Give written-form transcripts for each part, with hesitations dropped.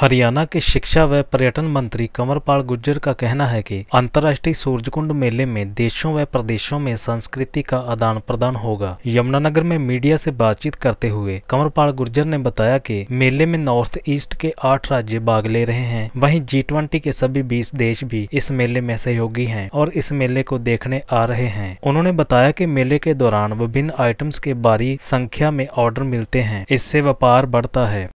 हरियाणा के शिक्षा व पर्यटन मंत्री कंवरपाल गुर्जर का कहना है कि अंतर्राष्ट्रीय सूरजकुंड मेले में देशों व प्रदेशों में संस्कृति का आदान प्रदान होगा। यमुनानगर में मीडिया से बातचीत करते हुए कंवरपाल गुर्जर ने बताया कि मेले में नॉर्थ ईस्ट के 8 राज्य भाग ले रहे हैं। वहीं G20 के सभी 20 देश भी इस मेले में सहयोगी हैं और इस मेले को देखने आ रहे हैं। उन्होंने बताया कि मेले के दौरान विभिन्न आइटम्स के भारी संख्या में ऑर्डर मिलते हैं, इससे व्यापार बढ़ता है।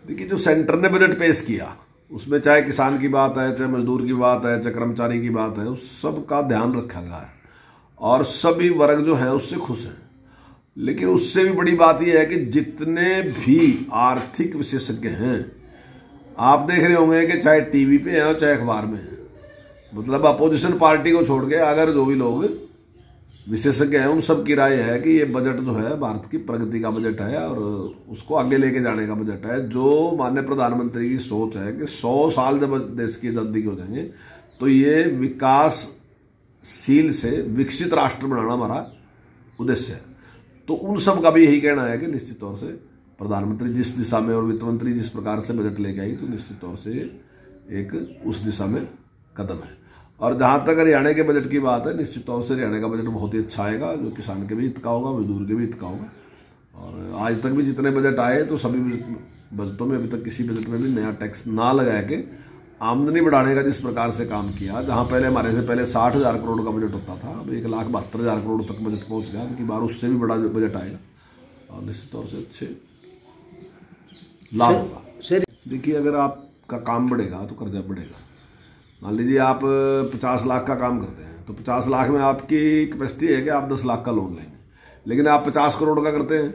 देखिए, जो सेंटर ने बजट पेश किया उसमें चाहे किसान की बात है, चाहे मजदूर की बात है, चाहे कर्मचारी की बात है, उस सब का ध्यान रखा गया है और सभी वर्ग जो है उससे खुश हैं। लेकिन उससे भी बड़ी बात यह है कि जितने भी आर्थिक विशेषज्ञ हैं, आप देख रहे होंगे कि चाहे टीवी पे है और चाहे अखबार में है, मतलब अपोजिशन पार्टी को छोड़ के अगर जो भी लोग विशेषज्ञ हैं उन सब की राय है कि ये बजट जो है भारत की प्रगति का बजट है और उसको आगे लेके जाने का बजट है। जो माननीय प्रधानमंत्री की सोच है कि 100 साल जब देश की आजादी हो जाएंगे तो ये विकासशील से विकसित राष्ट्र बनाना हमारा उद्देश्य है। तो उन सब का भी यही कहना है कि निश्चित तौर से प्रधानमंत्री जिस दिशा में और वित्त मंत्री जिस प्रकार से बजट लेके आई, तो निश्चित तौर से एक उस दिशा में कदम है। और जहां तक हरियाणा के बजट की बात है, निश्चित तौर से हरियाणा का बजट बहुत ही अच्छा आएगा, जो किसान के भी हित का होगा, मजदूर के भी हित का होगा। और आज तक भी जितने बजट आए तो सभी बजटों में अभी तक किसी बजट में भी नया टैक्स ना लगा के आमदनी बढ़ाने का जिस प्रकार से काम किया, जहां पहले हमारे से पहले 60,000 करोड़ का बजट होता था, अब 1,72,000 करोड़ तक बजट पहुंच गया। उनकी बार उससे भी बड़ा बजट आएगा और निश्चित तौर से अच्छे लाभ होगा। देखिए, अगर आपका काम बढ़ेगा तो कर्जा बढ़ेगा। मान लीजिए आप 50 लाख का काम करते हैं तो 50 लाख में आपकी कैपेसिटी है कि आप 10 लाख का लोन लेंगे, लेकिन आप 50 करोड़ का करते हैं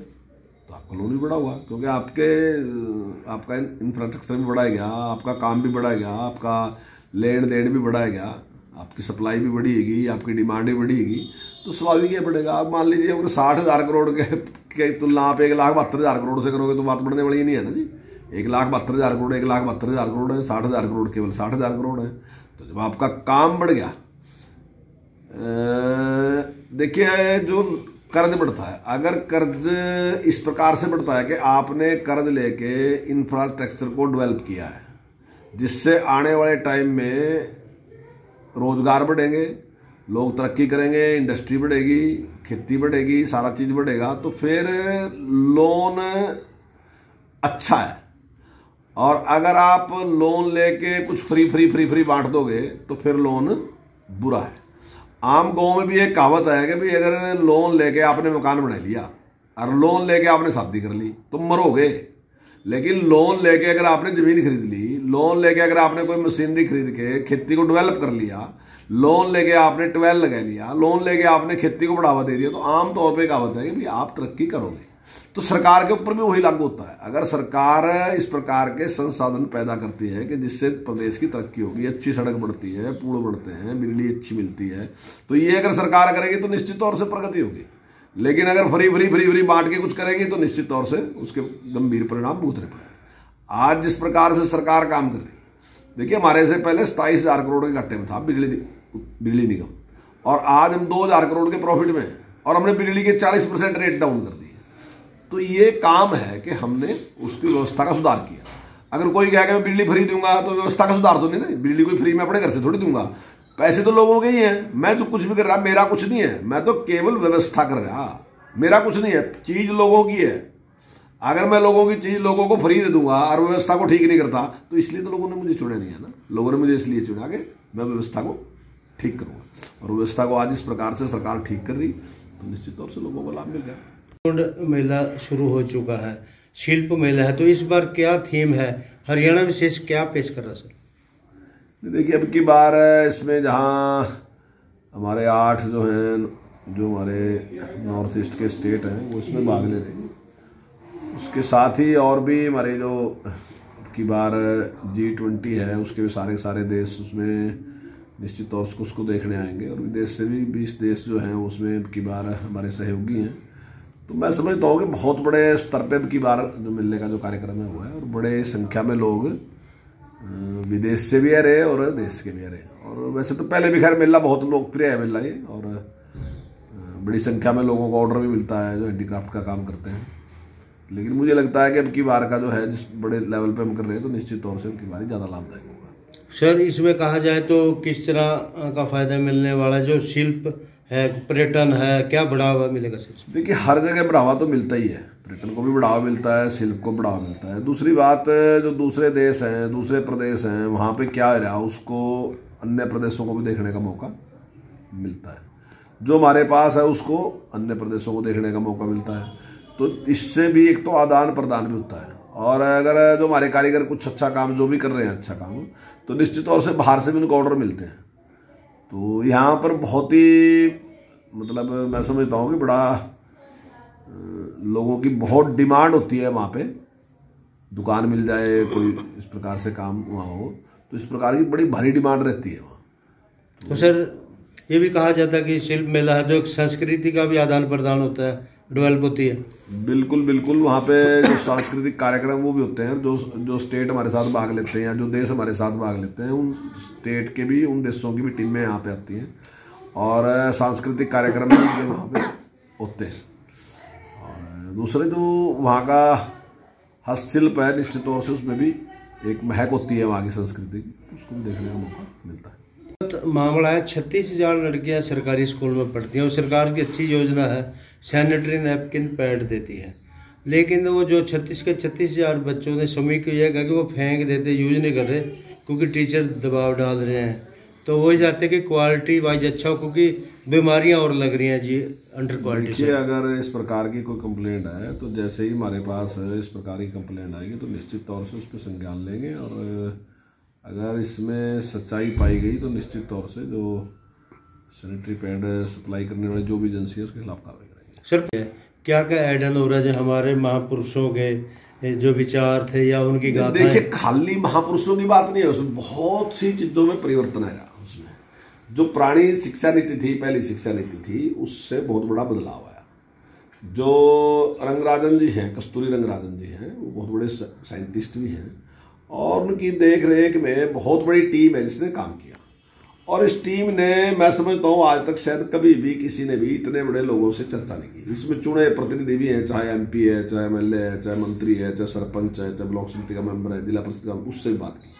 तो आपका लोन भी बड़ा हुआ, क्योंकि आपका इंफ्रास्ट्रक्चर भी बढ़ाएगा, आपका काम भी बढ़ाएगा, आपका लेन देन भी बढ़ाएगा, आपकी सप्लाई भी बढ़ेगी, आपकी डिमांड भी बढ़ेगी, तो स्वाभाविक ये बढ़ेगा। आप मान लीजिए अगर 60,000 करोड़ के तुलना आप 1,72,000 करोड़ से करोगे तो बात बढ़ने वाली नहीं है ना जी। 1,72,000 करोड़ 1,72,000 करोड़ है, 60,000 करोड़ केवल 60,000 करोड़ है। तो जब आपका काम बढ़ गया, देखिए जो कर्ज बढ़ता है, अगर कर्ज इस प्रकार से बढ़ता है कि आपने कर्ज लेके इंफ्रास्ट्रक्चर को डेवलप किया है, जिससे आने वाले टाइम में रोजगार बढ़ेंगे, लोग तरक्की करेंगे, इंडस्ट्री बढ़ेगी, खेती बढ़ेगी, सारा चीज बढ़ेगा, तो फिर लोन अच्छा है। और अगर आप लोन लेके कुछ फ्री बांट दोगे तो फिर लोन बुरा है। आम गांव में भी एक कहावत है कि भाई अगर लोन लेके आपने मकान बना लिया और लोन लेके आपने शादी कर ली तो मरोगे, लेकिन लोन लेके अगर आपने जमीन खरीद ली, लोन लेके अगर आपने कोई मशीनरी खरीद के खेती को डेवलप कर लिया, लोन लेके आपने ट्वेल लगा लिया, लोन लेके आपने खेती को बढ़ावा दे दिया, तो आमतौर पर कहावत है कि भाई आप तरक्की करोगे। तो सरकार के ऊपर भी वही लागू होता है। अगर सरकार इस प्रकार के संसाधन पैदा करती है कि जिससे प्रदेश की तरक्की होगी, अच्छी सड़क बढ़ती है, पुल बढ़ते हैं, बिजली अच्छी मिलती है, तो ये अगर सरकार करेगी तो निश्चित तौर से प्रगति होगी। लेकिन अगर फ्री बांट के कुछ करेगी तो निश्चित तौर से उसके गंभीर परिणाम भुगतने पड़ेंगे। आज जिस प्रकार से सरकार काम कर रही है, देखिए हमारे से पहले 27,000 करोड़ के घाटे में था बिजली निगम, और आज हम 2,000 करोड़ के प्रॉफिट में हैं और हमने बिजली के 40% रेट डाउन कर दिए। तो ये काम है कि हमने उसकी व्यवस्था का सुधार किया। अगर कोई कहे कि मैं बिजली फ्री दूंगा तो व्यवस्था का सुधार तो नहीं ना, बिजली कोई फ्री मैं अपने घर से थोड़ी दूंगा, पैसे तो लोगों के ही हैं। मैं जो कुछ भी कर रहा मेरा कुछ नहीं है, मैं तो केवल व्यवस्था कर रहा, मेरा कुछ नहीं है, चीज लोगों की है। अगर मैं लोगों की चीज लोगों को फ्री दे दूंगा और व्यवस्था को ठीक नहीं करता तो इसलिए तो लोगों ने मुझे चुना नहीं है ना, लोगों ने मुझे इसलिए चुना कि मैं व्यवस्था को ठीक करूंगा। और व्यवस्था को आज इस प्रकार से सरकार ठीक कर रही तो निश्चित तौर से लोगों को लाभ मिल गया। मेला शुरू हो चुका है, शिल्प मेला है, तो इस बार क्या थीम है, हरियाणा विशेष क्या पेश कर रहा है सर? देखिए, अब की बार इसमें जहां हमारे 8 जो हैं, जो हमारे नॉर्थ ईस्ट के स्टेट हैं, वो इसमें भाग ले रहे हैं। उसके साथ ही और भी हमारे जो अब की बार G20 है उसके भी सारे देश उसमें निश्चित तौर से उसको देखने आएंगे, और विदेश से भी 20 देश जो हैं उसमें अब की बार हमारे सहयोगी हैं। तो मैं समझता हूँ कि बहुत बड़े स्तर पे की बार जो मिलने का जो कार्यक्रम है हुआ है, और बड़े संख्या में लोग विदेश से भी आ रहे और देश के भी आ रहे। और वैसे तो पहले भी खैर मेला बहुत लोकप्रिय है मेला ये, और बड़ी संख्या में लोगों को ऑर्डर भी मिलता है जो हैंडीक्राफ्ट का काम करते हैं। लेकिन मुझे लगता है कि अब की बार का जो है जिस बड़े लेवल पे हम कर रहे हैं तो निश्चित तौर से अब की बार ज़्यादा लाभदायक होगा। सर, इसमें कहा जाए तो किस तरह का फायदा मिलने वाला, जो शिल्प है, पर्यटन है, क्या बढ़ावा मिलेगा सर? देखिए, हर जगह बढ़ावा तो मिलता ही है, पर्यटन को भी बढ़ावा मिलता है, शिल्प को बढ़ावा मिलता है। दूसरी बात, जो दूसरे देश हैं, दूसरे प्रदेश हैं, वहाँ पे क्या हो रहा है उसको अन्य प्रदेशों को भी देखने का मौका मिलता है। जो हमारे पास है उसको अन्य प्रदेशों को देखने का मौका मिलता है। तो इससे भी एक तो आदान प्रदान भी होता है। और अगर जो हमारे कारीगर कुछ अच्छा काम जो भी कर रहे हैं, अच्छा काम, तो निश्चित तौर से बाहर से भी उनको ऑर्डर मिलते हैं। तो यहाँ पर बहुत ही मतलब मैं समझता हूँ कि बड़ा लोगों की बहुत डिमांड होती है वहाँ पे, दुकान मिल जाए, कोई इस प्रकार से काम वहाँ हो, तो इस प्रकार की बड़ी भारी डिमांड रहती है वहाँ। तो सर, ये भी कहा जाता है कि शिल्प मेला है जो एक संस्कृति का भी आदान प्रदान होता है, डेवलप होती है। बिल्कुल बिल्कुल, वहाँ पे जो सांस्कृतिक कार्यक्रम वो भी होते हैं, जो स्टेट हमारे साथ भाग लेते हैं या जो देश हमारे साथ भाग लेते हैं, उन स्टेट के भी, उन देशों की भी टीमें यहाँ पे आती हैं और सांस्कृतिक कार्यक्रम भी उनके वहाँ पे होते हैं। और दूसरे जो वहाँ का हस्तशिल्प है, निश्चित तौर से उसमें भी एक महक होती है वहाँ की संस्कृति की, उसको भी देखने का मौका मिलता है। मामला है 36,000 लड़कियां सरकारी स्कूल में पढ़ती हैं और सरकार की अच्छी योजना है, सैनिटरी नैपकिन पैड देती है, लेकिन वो जो 36,000 बच्चों ने समूह को यह कहा कि वो फेंक देते, यूज नहीं कर रहे क्योंकि टीचर दबाव डाल रहे हैं। तो वही चाहते कि क्वालिटी वाइज अच्छा हो, क्योंकि बीमारियां और लग रही हैं जी अंडर क्वालिटी से। अगर इस प्रकार की कोई कंप्लेंट है तो जैसे ही हमारे पास इस प्रकार की कंप्लेंट आएगी तो निश्चित तौर से उस पर संज्ञान लेंगे और अगर इसमें सच्चाई पाई गई तो निश्चित तौर से जो सैनिटरी पैड सप्लाई करने वाली जो भी एजेंसी है उसके खिलाफ कार्रवाई करेंगे। सर, क्या क्या एडन हो रहा है हमारे महापुरुषों के जो विचार थे या उनकी गाथाएं? देखिए, खाली महापुरुषों की बात नहीं है, उसमें बहुत सी चीजों में परिवर्तन आया। उसमें जो पुरानी शिक्षा नीति थी, पहली शिक्षा नीति थी, उससे बहुत बड़ा बदलाव आया। जो रंगराजन जी हैं, कस्तूरी रंगराजन जी हैं, वो बहुत बड़े साइंटिस्ट भी हैं और उनकी देख रेख में बहुत बड़ी टीम है जिसने काम किया। और इस टीम ने, मैं समझता हूँ, आज तक शायद कभी भी किसी ने भी इतने बड़े लोगों से चर्चा नहीं की। इसमें चुने प्रतिनिधि भी हैं, चाहे MP है, चाहे MLA है, चाहे मंत्री है, चाहे सरपंच है, चाहे ब्लॉक समिति का मेंबर है, जिला परिषद का, उससे भी बात की।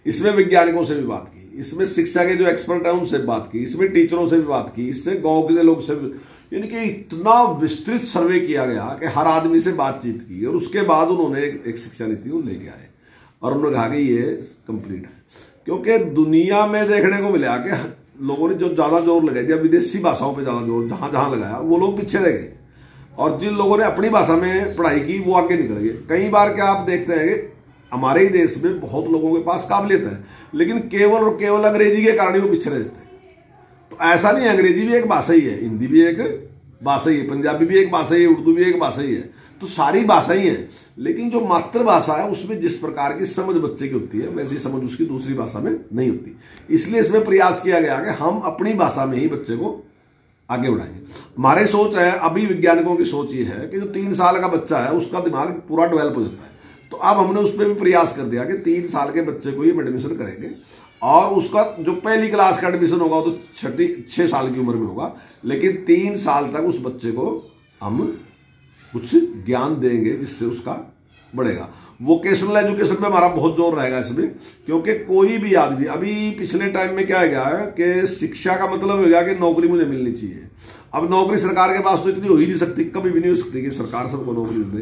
इसमें वैज्ञानिकों से भी बात की, इसमें शिक्षा के जो एक्सपर्ट हैं उनसे बात की, इसमें टीचरों से भी बात की, इससे गाँव के लोग से, यानी कि इतना विस्तृत सर्वे किया गया कि हर आदमी से बातचीत की और उसके बाद उन्होंने एक शिक्षा नीति को लेके आए और उन्होंने कहा कि ये कंप्लीट है। क्योंकि दुनिया में देखने को मिला कि लोगों ने जो ज़्यादा जोर लगाया, जब विदेशी भाषाओं पे ज़्यादा जोर जहाँ जहाँ लगाया, वो लोग पीछे रह गए और जिन लोगों ने अपनी भाषा में पढ़ाई की वो आगे निकल गए। कई बार क्या आप देखते हैं कि हमारे ही देश में बहुत लोगों के पास काबिलियत है, लेकिन केवल और केवल अंग्रेजी के कारण ही वो पीछे रहते हैं। तो ऐसा नहीं, अंग्रेजी भी एक भाषा ही है, हिंदी भी एक भाषा ही है, पंजाबी भी एक भाषा ही है, उर्दू भी एक भाषा ही है, तो सारी भाषा ही है। लेकिन जो मातृभाषा है उसमें जिस प्रकार की समझ बच्चे की होती है वैसी समझ उसकी दूसरी भाषा में नहीं होती। इसलिए इसमें प्रयास किया गया कि हम अपनी भाषा में ही बच्चे को आगे बढ़ाएंगे। हमारी सोच है, अभी वैज्ञानिकों की सोच ये है कि जो 3 साल का बच्चा है उसका दिमाग पूरा डेवलप हो जाता है। तो अब हमने उस पर भी प्रयास कर दिया कि 3 साल के बच्चे को ही एडमिशन करेंगे और उसका जो पहली क्लास का एडमिशन होगा तो 6 साल की उम्र में होगा, लेकिन 3 साल तक उस बच्चे को हम कुछ ज्ञान देंगे जिससे उसका बढ़ेगा। वोकेशनल एजुकेशन पे हमारा बहुत जोर रहेगा इसमें, क्योंकि कोई भी आदमी, अभी पिछले टाइम में क्या गया है कि शिक्षा का मतलब हो गया कि नौकरी मुझे मिलनी चाहिए। अब नौकरी सरकार के पास तो इतनी हो ही नहीं सकती, कभी भी नहीं हो सकती कि सरकार सबको नौकरी दे।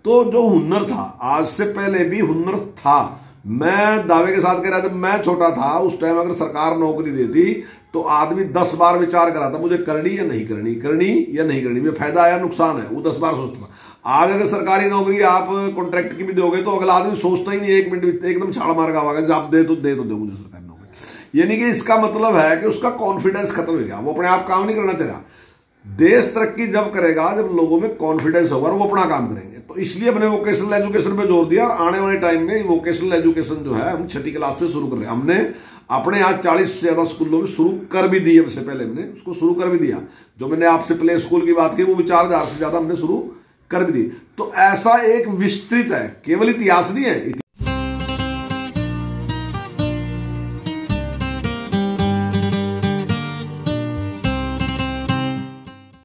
तो जो हुनर था, आज से पहले भी हुनर था, मैं दावे के साथ कह रहा था, मैं छोटा था उस टाइम अगर सरकार नौकरी देती तो आदमी 10 बार विचार करा था मुझे करनी या नहीं करनी, करनी या नहीं करनी, में फायदा आया नुकसान है, वो 10 बार सोचता था। आज अगर सरकारी नौकरी आप कॉन्ट्रैक्ट की भी दोगे तो अगला आदमी सोचता ही नहीं, 1 मिनट एकदम छाड़ मार का आप दे तो दे मुझे सरकारी नौकरी। यानी कि इसका मतलब है कि उसका कॉन्फिडेंस खत्म हो गया, वो अपने आप काम नहीं करना चाह रहा। देश तरक्की जब करेगा जब लोगों में कॉन्फिडेंस होगा और वो अपना काम करेंगे। तो इसलिए हमने वोकेशनल एजुकेशन पे जोर दिया और आने वाले टाइम में वोकेशनल एजुकेशन जो है हम 6ठी क्लास से शुरू कर रहे हैं। हमने अपने यहाँ 40 से ज्यादा स्कूलों में शुरू कर भी दी है, इससे पहले हमने उसको शुरू कर भी दिया। जो मैंने आपसे प्ले स्कूल की बात की वो भी 4000 से ज्यादा हमने शुरू कर भी दी। तो ऐसा एक विस्तृत है, केवल इतिहास नहीं है।